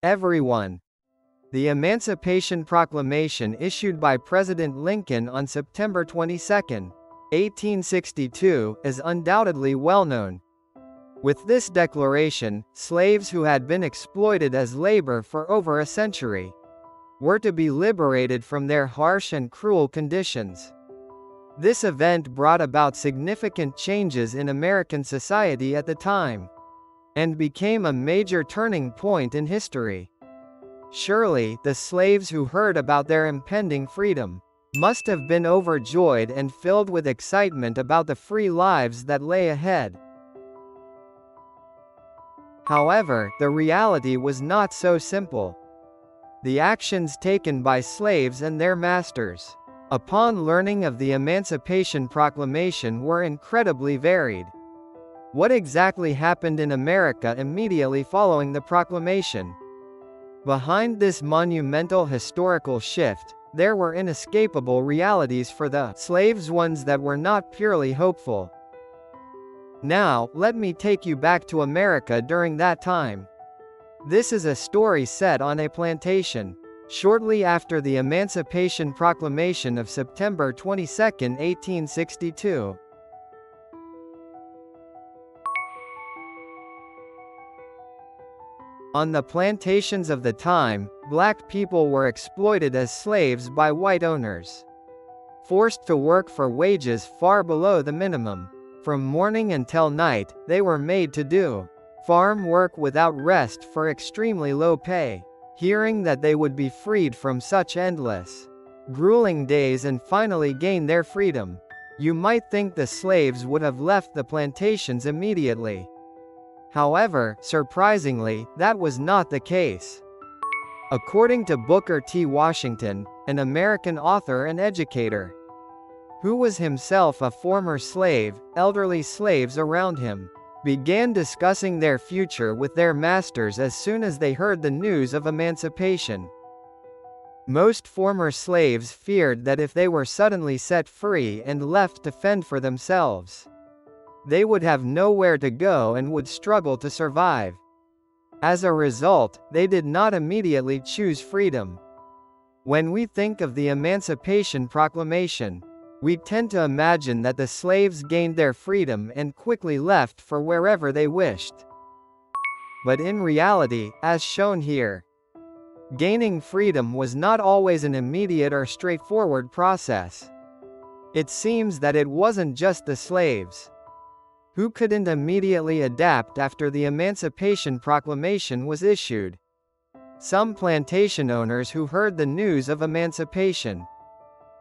Everyone. The Emancipation Proclamation issued by President Lincoln on September 22, 1862, is undoubtedly well known. With this declaration, slaves who had been exploited as labor for over a century were to be liberated from their harsh and cruel conditions. This event brought about significant changes in American society at the time, and became a major turning point in history. Surely, the slaves who heard about their impending freedom must have been overjoyed and filled with excitement about the free lives that lay ahead. However, the reality was not so simple. The actions taken by slaves and their masters upon learning of the Emancipation Proclamation were incredibly varied. What exactly happened in America immediately following the proclamation? Behind this monumental historical shift, there were inescapable realities for the slaves, ones that were not purely hopeful. Now, let me take you back to America during that time. This is a story set on a plantation, shortly after the Emancipation Proclamation of September 22, 1862. On the plantations of the time, black people were exploited as slaves by white owners, forced to work for wages far below the minimum. From morning until night, they were made to do farm work without rest for extremely low pay. Hearing that they would be freed from such endless, grueling days and finally gain their freedom, you might think the slaves would have left the plantations immediately. However, surprisingly, that was not the case. According to Booker T. Washington, an American author and educator, who was himself a former slave, elderly slaves around him began discussing their future with their masters as soon as they heard the news of emancipation. Most former slaves feared that if they were suddenly set free and left to fend for themselves, they would have nowhere to go and would struggle to survive. As a result, they did not immediately choose freedom. When we think of the Emancipation Proclamation, we tend to imagine that the slaves gained their freedom and quickly left for wherever they wished. But in reality, as shown here, gaining freedom was not always an immediate or straightforward process. It seems that it wasn't just the slaves who couldn't immediately adapt after the Emancipation Proclamation was issued. Some plantation owners who heard the news of emancipation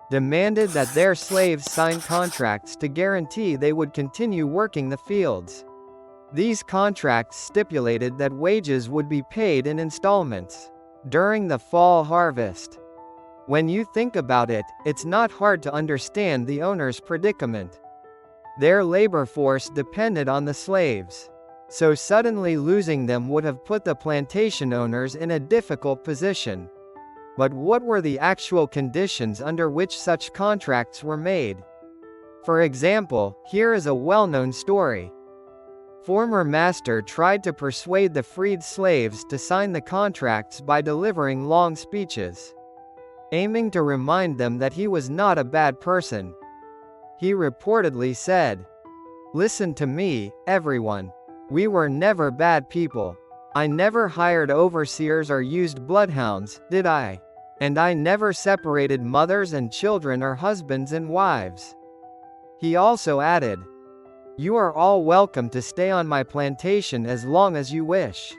demanded that their slaves sign contracts to guarantee they would continue working the fields. These contracts stipulated that wages would be paid in installments during the fall harvest. When you think about it, it's not hard to understand the owners' predicament. Their labor force depended on the slaves, so suddenly losing them would have put the plantation owners in a difficult position. But what were the actual conditions under which such contracts were made? For example, here is a well-known story. Former master tried to persuade the freed slaves to sign the contracts by delivering long speeches, aiming to remind them that he was not a bad person. He reportedly said, "Listen to me, everyone. We were never bad people. I never hired overseers or used bloodhounds, did I? And I never separated mothers and children or husbands and wives." He also added, "You are all welcome to stay on my plantation as long as you wish.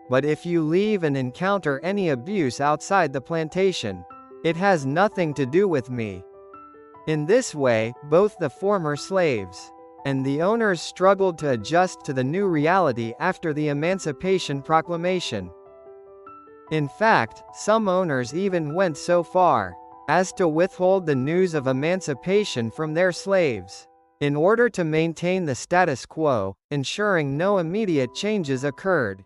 But if you leave and encounter any abuse outside the plantation, it has nothing to do with me." In this way, both the former slaves and the owners struggled to adjust to the new reality after the Emancipation Proclamation. In fact, some owners even went so far as to withhold the news of emancipation from their slaves, in order to maintain the status quo, ensuring no immediate changes occurred.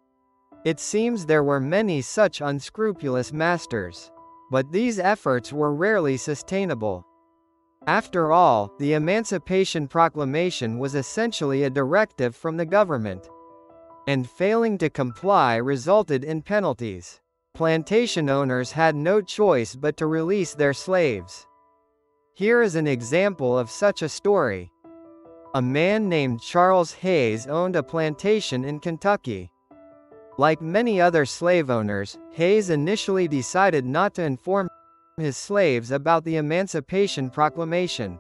It seems there were many such unscrupulous masters, but these efforts were rarely sustainable. After all, the Emancipation Proclamation was essentially a directive from the government, and failing to comply resulted in penalties. Plantation owners had no choice but to release their slaves. Here is an example of such a story. A man named Charles Hayes owned a plantation in Kentucky. Like many other slave owners, Hayes initially decided not to inform his slaves about the Emancipation Proclamation.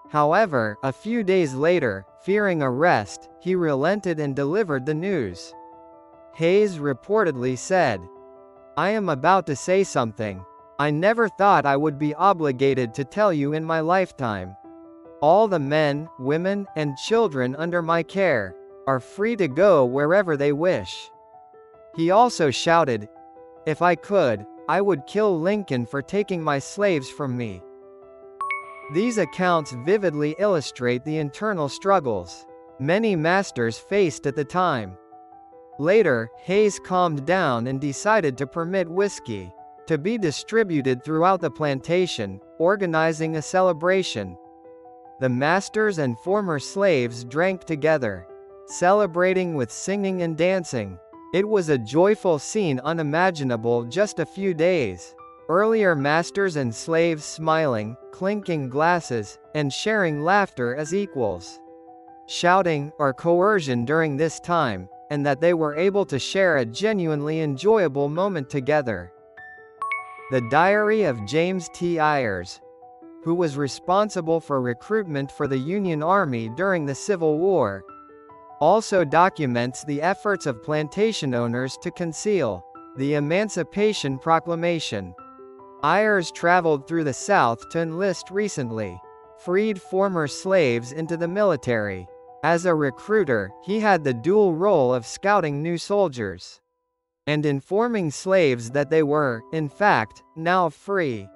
However, a few days later, fearing arrest, he relented and delivered the news. Hayes reportedly said, "I am about to say something I never thought I would be obligated to tell you in my lifetime. All the men, women, and children under my care are free to go wherever they wish." He also shouted, "If I could, I would kill Lincoln for taking my slaves from me." These accounts vividly illustrate the internal struggles many masters faced at the time. Later, Hayes calmed down and decided to permit whiskey to be distributed throughout the plantation, organizing a celebration. The masters and former slaves drank together, celebrating with singing and dancing. It was a joyful scene unimaginable just a few days earlier. Masters and slaves smiling, clinking glasses, and sharing laughter as equals. Shouting, or coercion during this time, and that they were able to share a genuinely enjoyable moment together. The Diary of James T. Ayers, who was responsible for recruitment for the Union Army during the Civil War, also documents the efforts of plantation owners to conceal the Emancipation Proclamation. Ayers traveled through the South to enlist recently freed former slaves into the military. As a recruiter, he had the dual role of scouting new soldiers and informing slaves that they were, in fact, now free.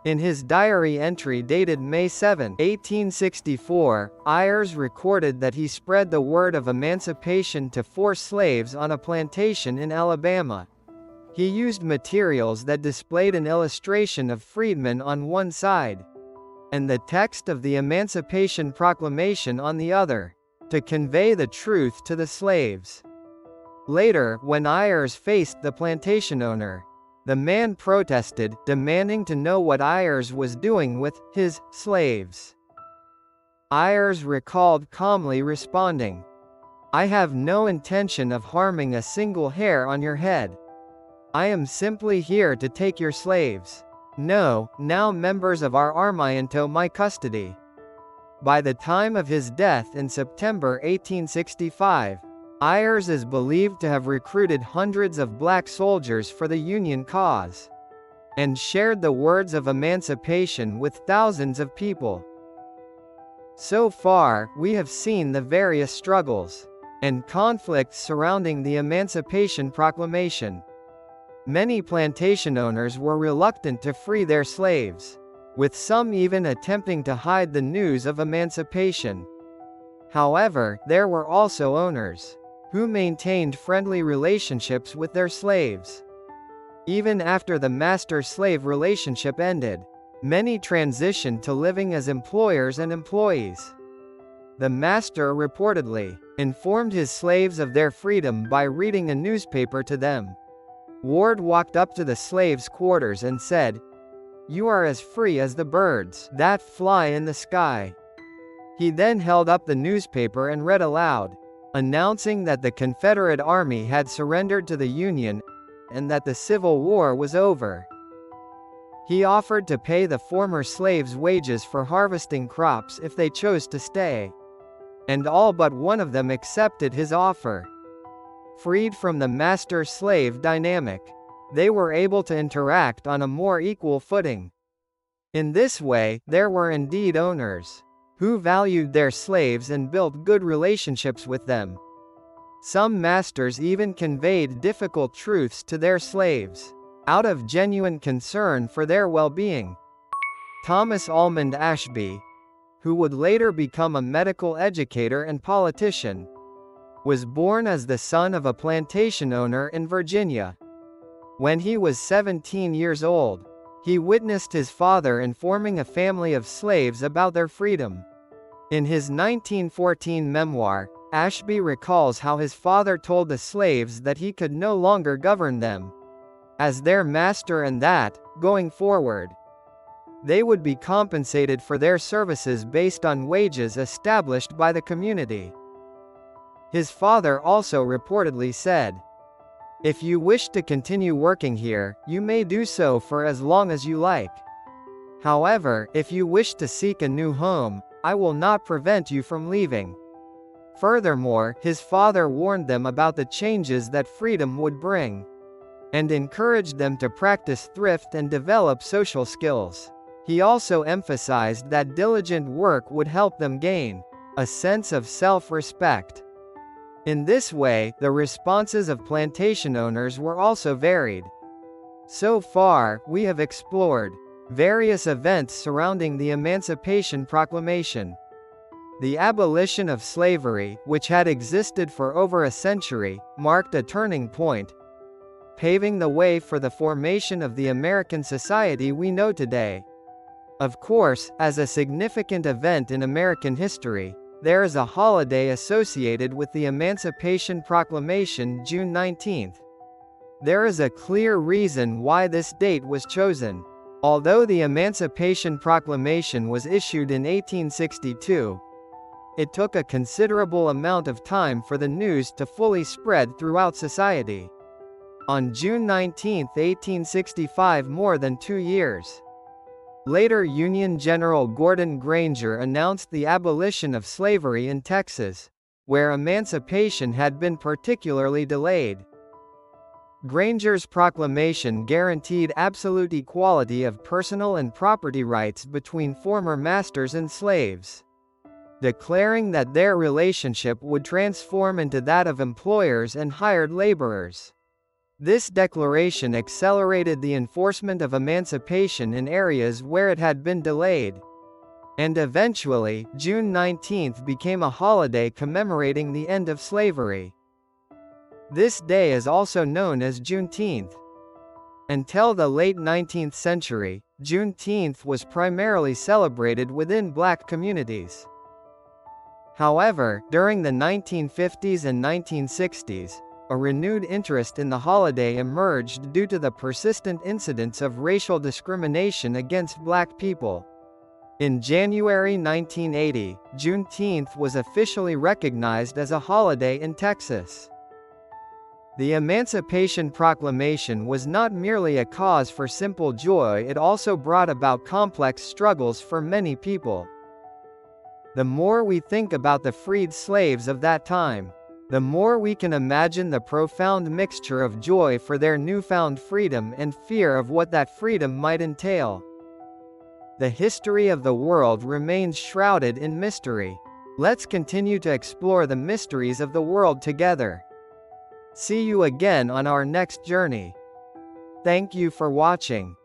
In his diary entry dated May 7, 1864, Ayers recorded that he spread the word of emancipation to 4 slaves on a plantation in Alabama. He used materials that displayed an illustration of freedmen on one side and the text of the Emancipation Proclamation on the other, to convey the truth to the slaves. Later, when Ayers faced the plantation owner, the man protested, demanding to know what Ayers was doing with his slaves. Ayers recalled calmly responding, "I have no intention of harming a single hair on your head. I am simply here to take your slaves. No, now members of our army into my custody." By the time of his death in September 1865, Ayers is believed to have recruited hundreds of black soldiers for the Union cause and shared the words of emancipation with thousands of people. So far, we have seen the various struggles and conflicts surrounding the Emancipation Proclamation. Many plantation owners were reluctant to free their slaves, with some even attempting to hide the news of emancipation. However, there were also owners who maintained friendly relationships with their slaves. Even after the master-slave relationship ended, many transitioned to living as employers and employees. The master reportedly informed his slaves of their freedom by reading a newspaper to them. Ward walked up to the slaves' quarters and said, "You are as free as the birds that fly in the sky." He then held up the newspaper and read aloud, announcing that the Confederate Army had surrendered to the Union and that the Civil War was over. He offered to pay the former slaves' wages for harvesting crops if they chose to stay, and all but one of them accepted his offer. Freed from the master-slave dynamic, they were able to interact on a more equal footing. In this way, there were indeed owners who valued their slaves and built good relationships with them. Some masters even conveyed difficult truths to their slaves, out of genuine concern for their well-being. Thomas Almond Ashby, who would later become a medical educator and politician, was born as the son of a plantation owner in Virginia. When he was 17 years old, he witnessed his father informing a family of slaves about their freedom. In his 1914 memoir, Ashby recalls how his father told the slaves that he could no longer govern them as their master and that, going forward, they would be compensated for their services based on wages established by the community. His father also reportedly said, "If you wish to continue working here, you may do so for as long as you like. However, if you wish to seek a new home, I will not prevent you from leaving." Furthermore, his father warned them about the changes that freedom would bring, and encouraged them to practice thrift and develop social skills. He also emphasized that diligent work would help them gain a sense of self-respect. In this way, the responses of plantation owners were also varied. So far, we have explored various events surrounding the Emancipation Proclamation. The abolition of slavery, which had existed for over a century, marked a turning point, paving the way for the formation of the American society we know today. Of course, as a significant event in American history, there is a holiday associated with the Emancipation Proclamation, June 19th. There is a clear reason why this date was chosen. Although the Emancipation Proclamation was issued in 1862, it took a considerable amount of time for the news to fully spread throughout society. On June 19, 1865, more than 2 years later, Union General Gordon Granger announced the abolition of slavery in Texas, where emancipation had been particularly delayed. Granger's proclamation guaranteed absolute equality of personal and property rights between former masters and slaves, declaring that their relationship would transform into that of employers and hired laborers. This declaration accelerated the enforcement of emancipation in areas where it had been delayed, and eventually, June 19th became a holiday commemorating the end of slavery. This day is also known as Juneteenth. Until the late 19th century, Juneteenth was primarily celebrated within black communities. However, during the 1950s and 1960s, a renewed interest in the holiday emerged due to the persistent incidents of racial discrimination against black people. In January 1980, Juneteenth was officially recognized as a holiday in Texas. The Emancipation Proclamation was not merely a cause for simple joy, it also brought about complex struggles for many people. The more we think about the freed slaves of that time, the more we can imagine the profound mixture of joy for their newfound freedom and fear of what that freedom might entail. The history of the world remains shrouded in mystery. Let's continue to explore the mysteries of the world together. See you again on our next journey. Thank you for watching.